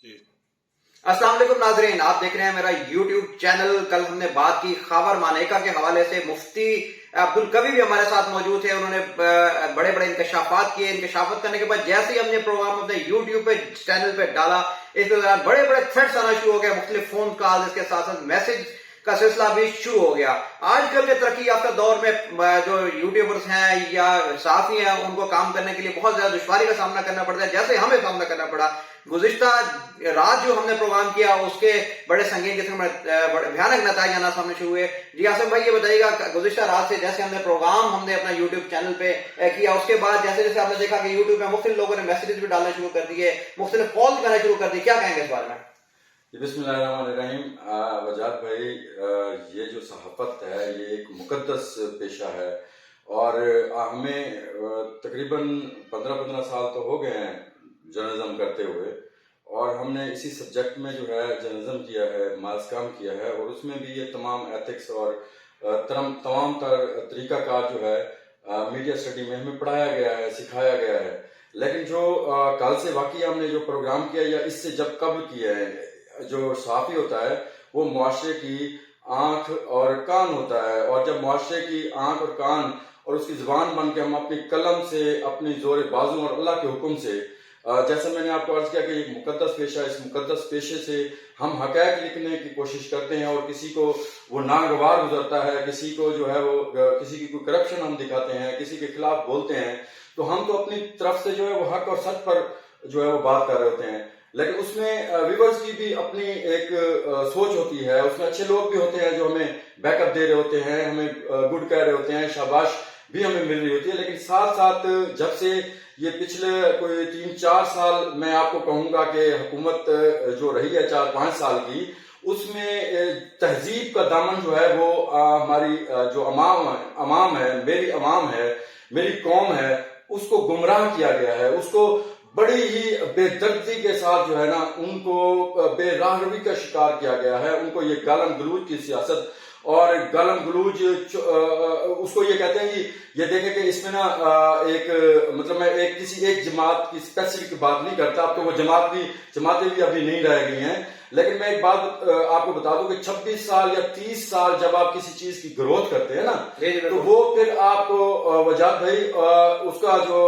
अस्सलाम वालेकुम नाजरीन, आप देख रहे हैं मेरा YouTube चैनल। कल हमने बात की खावर मानेका के हवाले से। मुफ्ती अब्दुल कवी भी हमारे साथ मौजूद थे। उन्होंने बड़े बड़े इंकशाफात किए। इंकशाफात करने के बाद जैसे ही हमने प्रोग्राम अपने YouTube पे चैनल पे डाला, इसके दौरान बड़े बड़े थ्रेड्स आना शुरू हो गए, मुख्तलिफ फोन कॉल, इसके साथ साथ मैसेज का सिलसिला भी शुरू हो गया। आजकल के तरक्की याफ्ता दौर में जो यूट्यूबर्स हैं या साथी हैं, उनको काम करने के लिए बहुत ज्यादा दुश्वारी का सामना करना पड़ता है, जैसे हमें सामना करना पड़ा। गुज़िश्ता रात जो हमने प्रोग्राम किया उसके बड़े संगीन किस्म बड़े भयानक नतीजे आना सामने शुरू हुए। जी आसिम भाई, ये बताइएगा, गुज़िश्ता रात से जैसे हमने अपना यूट्यूब चैनल पे किया, उसके बाद जैसे जैसे आपने देखा कि यूट्यूब में मुख्तलिफ लोगों ने मैसेजेस भी डालना शुरू कर दिए, मुख्तलिफ कॉल करना शुरू कर दी, क्या कहेंगे इस बारे में? बिस्मिल्लाहिर्रहमानिर्रहीम। वजाद भाई, ये जो सहाफ़त है ये एक मुक़द्दस पेशा है और हमें तकरीबन 15 साल तो हो गए हैं जर्नलिज्म करते हुए, और हमने इसी सब्जेक्ट में जो है जर्नलिज्म किया है, मास काम किया है, और उसमें भी ये तमाम एथिक्स और तमाम तरीक़ाकार जो है मीडिया स्टडी में हमें पढ़ाया गया है, सिखाया गया है। लेकिन जो कल से वाकई हमने जो प्रोग्राम किया या इससे जब कबल किया है, जो सहाफ़ी होता है वो मुआशरे की आंख और कान होता है, और जब मुआशरे की आंख और कान और उसकी ज़ुबान बन के हम अपनी कलम से, अपनी ज़ोर बाजू और अल्लाह के हुक्म से, जैसे मैंने आपको अर्ज किया कि एक मुकद्दस पेशा, इस मुकद्दस पेशे से हम हक़ाइक़ लिखने की कोशिश करते हैं, और किसी को वो नागवार गुजरता है, किसी को जो है वो किसी की कोई करप्शन हम दिखाते हैं, किसी के खिलाफ बोलते हैं, तो हम तो अपनी तरफ से जो है वो हक और सच पर जो है वो बात कर रहे होते हैं। लेकिन उसमें व्यूअर्स की भी अपनी एक सोच होती है, उसमें अच्छे लोग भी होते हैं जो हमें बैकअप दे रहे होते हैं, हमें गुड कह रहे होते हैं, शाबाश भी हमें मिल रही होती है। लेकिन साथ साथ जब से ये पिछले कोई 3-4 साल मैं आपको कहूँगा कि हुकूमत जो रही है 4-5 साल की, उसमें तहजीब का दामन जो है वो हमारी जो अवाम है, मेरी अवाम है, मेरी कौम है, उसको गुमराह किया गया है। उसको बड़ी ही बेदर्दी के साथ जो है ना, उनको बेराहरवी का शिकार किया गया है। उनको ये गालम गलूज की सियासत और गालम गलूज उसको ये कहते हैं कि ये देखें कि इसमें ना एक मतलब मैं किसी एक जमात की स्पेसिफिक बात नहीं करता। अब तो वो जमातें भी अभी नहीं रह गई हैं। लेकिन मैं एक बात आपको बता दूं कि 26 साल या 30 साल जब आप किसी चीज की ग्रोथ करते हैं ना, तो वो फिर आपको वजाद भाई उसका जो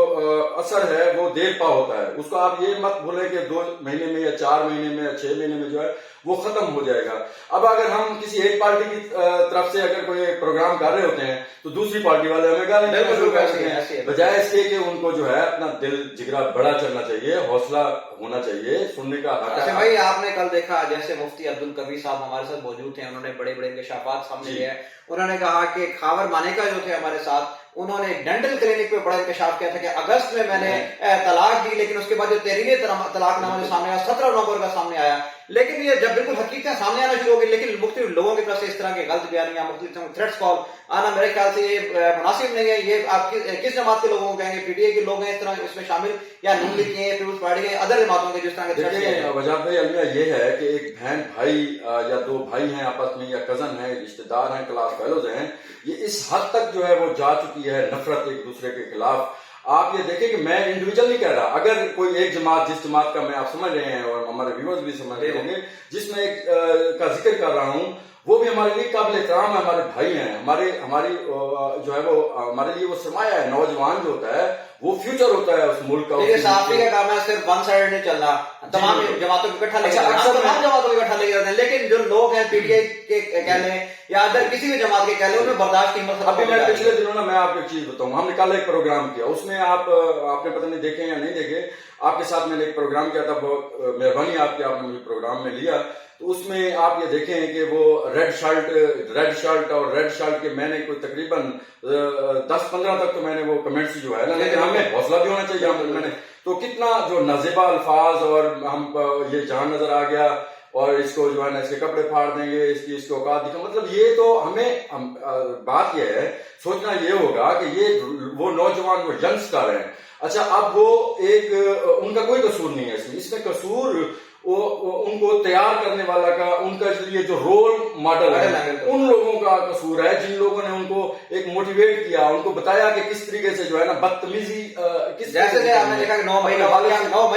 असर है वो देर पा होता है। उसको आप ये मत भूलें कि 2 महीने में या 4 महीने में या 6 महीने में जो है वो खत्म हो जाएगा। अब अगर हम किसी एक पार्टी की तरफ से अगर कोई प्रोग्राम कर रहे होते हैं तो दूसरी पार्टी वाले हमें गाली देना शुरू कर देते हैं, बजाय इसके कि उनको जो है अपना दिल जिगरा बड़ा चलना चाहिए, हौसला होना चाहिए, सुनने का हक है। भाई, आपने कल देखा जैसे मुफ्ती अब्दुल कवी साहब हमारे साथ मौजूद थे, उन्होंने बड़े बड़े इंकशाफात सामने लिए। उन्होंने कहा कि खावर मानेका जो थे हमारे साथ, उन्होंने डेंटल क्लिनिक पे बड़ा इंकशाफ किया था कि अगस्त में मैंने तलाक दी, लेकिन उसके बाद जो 13वें तलाकनामा जो सामने आया 17 नवंबर का सामने आया। लेकिन ये जब बिल्कुल हकीकत सामने आना शुरू हो गई, लेकिन मुख्तलिफ लोगों की तरफ से इस तरह के गलत बयानियां, मुख्तलिफ थ्रेट्स कॉल आना मेरे ख्याल से ये मुनासिब नहीं है। ये आप किस जमात के लोगों को कहेंगे? पीटीआई के लोग हैं इस तरह इसमें शामिल, या नून लीग के, पीपुल्स पार्टी के, अदर जमातों के जिस तरह के? वजाद भाई, अलमिया ये है कि एक बहन भाई या 2 भाई हैं आपस में, या कजन हैं, रिश्तेदार हैं, क्लास फेलोज हैं, ये इस हद तक जो है वो जा चुकी है नफरत एक दूसरे के खिलाफ। आप ये देखें कि मैं इंडिविजुअल नहीं कह रहा, अगर कोई एक जमात, जिस जमात का मैं आप समझ रहे हैं और हमारे व्यूअर्स भी समझ रहे होंगे, जिसमें एक का जिक्र कर रहा हूं, वो भी हमारे लिए काबिल एहतराम है, हमारे भाई हैं, हमारी जो है वो हमारे लिए वो सरमाया है। नौजवान जो होता है वो फ्यूचर होता है उस मुल्क का। साफी का काम है सिर्फ वन साइड नहीं चलना, तमाम जमातों को इकट्ठा लेके तमाम जमातों को इकट्ठा लेके जाते हैं। लेकिन जो लोग हैं पीटीआई के कह लें या अदर किसी भी जमात के कह लें, उन्हें बर्दाश्त की हिम्मत। अभी मैं पिछले दिनों ना मैं आपको एक चीज बताऊं, हमने कल एक प्रोग्राम किया, उसमें आपने पता नहीं देखे या नहीं देखे, आपके साथ मैंने एक प्रोग्राम किया था, बहुत मेहरबानी आपकी, आपने मुझे प्रोग्राम में लिया। तो उसमें आप ये देखें कि वो रेड शर्ट के मैंने कोई तकरीबन 10-15 तक तो मैंने वो कमेंट्स जो है ना, लेकिन हमें हौसला भी होना चाहिए। मैंने तो कितना जो नाज़िबा अल्फाज, और हम ये जहां नजर आ गया, और इसको जो है ना इसके कपड़े फाड़ देंगे, इसकी औकात दिखा, मतलब ये तो हमें बात ये है, सोचना ये होगा कि ये वो नौजवान, वो यंगस्टर हैं। अच्छा, अब वो उनका कोई कसूर नहीं है इसमें कसूर उनको तैयार करने वाला का, उनका लिए जो रोल मॉडल है, उन लोगों का कसूर है, जिन लोगों ने उनको एक मोटिवेट किया, उनको बताया कि किस तरीके से जो है ना बदतमीजी, जैसे आपने देखा कि 9 मई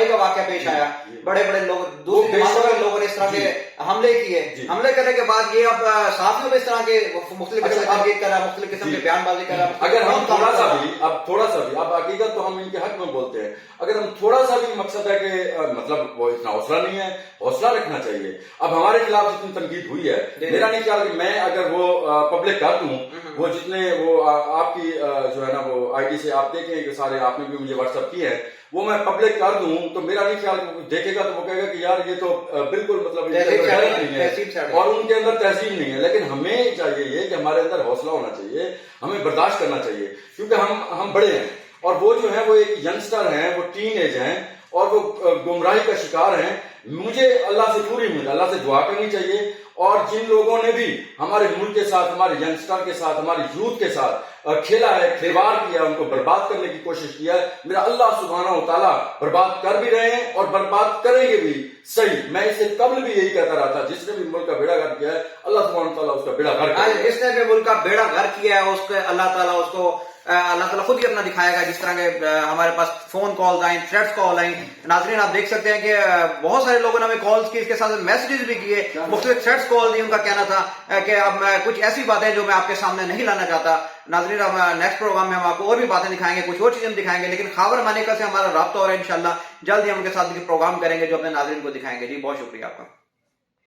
का वाकया पेश आया। बड़े बड़े लोग दूसरे देशों के लोगों ने इस तरह के हमले किए, हमले करने के बाद ये अब साथियों में इस तरह के मुख्तलिफ किस्म की तनकीद कर रहा है, मुख्तलिफ किस्म की बयानबाजी कर रहा है। अगर हम थोड़ा सा भी अब हकीकत तो हम इनके हक में बोलते हैं, अगर हम थोड़ा सा भी मकसद है कि मतलब वो इतना हौसला नहीं है, हौसला रखना चाहिए। अब हमारे खिलाफ जितनी तनकीद हुई है, मेरा नहीं ख्याल कि मैं अगर वो पब्लिक कर दूं, वो जितने वो आपकी जो है ना वो आईडी से आप देखें कि सारे आपने भी मुझे व्हाट्सएप किए हैं, वो मैं पब्लिक कर दूं तो मेरा नहीं ख्याल देखेगा तो वो कहेगा कि यार ये तो बिल्कुल मतलब नहीं है और उनके अंदर तहजीब नहीं है। लेकिन हमें चाहिए ये कि हमारे अंदर हौसला होना चाहिए, हमें बर्दाश्त करना चाहिए, क्योंकि हम बड़े हैं और वो जो है वो एक यंगस्टर हैं, वो टीन एज हैं और वो गुमराही का शिकार हैं। मुझे अल्लाह से पूरी उम्मीद, अल्लाह से दुआ करनी चाहिए। और जिन लोगों ने भी हमारे मुल्क के साथ, हमारे यंगस्टर के साथ, हमारे यूथ के साथ खेला है, खिलवाड़ किया, उनको बर्बाद करने की कोशिश किया है, मेरा अल्लाह सुब्हानहू व तआला बर्बाद कर भी रहे हैं और बर्बाद करेंगे भी। सही, मैं इससे कबल भी यही कहता रहा था, जिसने भी मुल्क का बेड़ा गर्क किया है अल्लाह सुब्हानहू व तआला उसका बेड़ा गर्क करेगा। जिसने भी मुल्क का बेड़ा गर्क किया है उसको अल्लाह ताला खुद ही अपना दिखाएगा। जिस तरह के हमारे पास फोन कॉल्स आई, थ्रेट्स कॉल आई, नाज़रीन आप देख सकते हैं कि बहुत सारे लोगों ने हमें कॉल्स की, इसके साथ मैसेजेस भी किए, मुख्तलिफ थ्रेट्स कॉल दी। उनका कहना था कि अब मैं कुछ ऐसी बातें जो मैं आपके सामने नहीं लाना चाहता। नाज़रीन अब नेक्स्ट प्रोग्राम में हम आपको और भी बातें दिखाएंगे, कुछ और चीजें दिखाएंगे, लेकिन खावर मानेका से हमारा राब्ता हो रहा है। इंशाल्लाह जल्द ही हम उनके साथ प्रोग्राम करेंगे जो अपने नाज़रीन को दिखाएंगे। जी बहुत शुक्रिया आपका।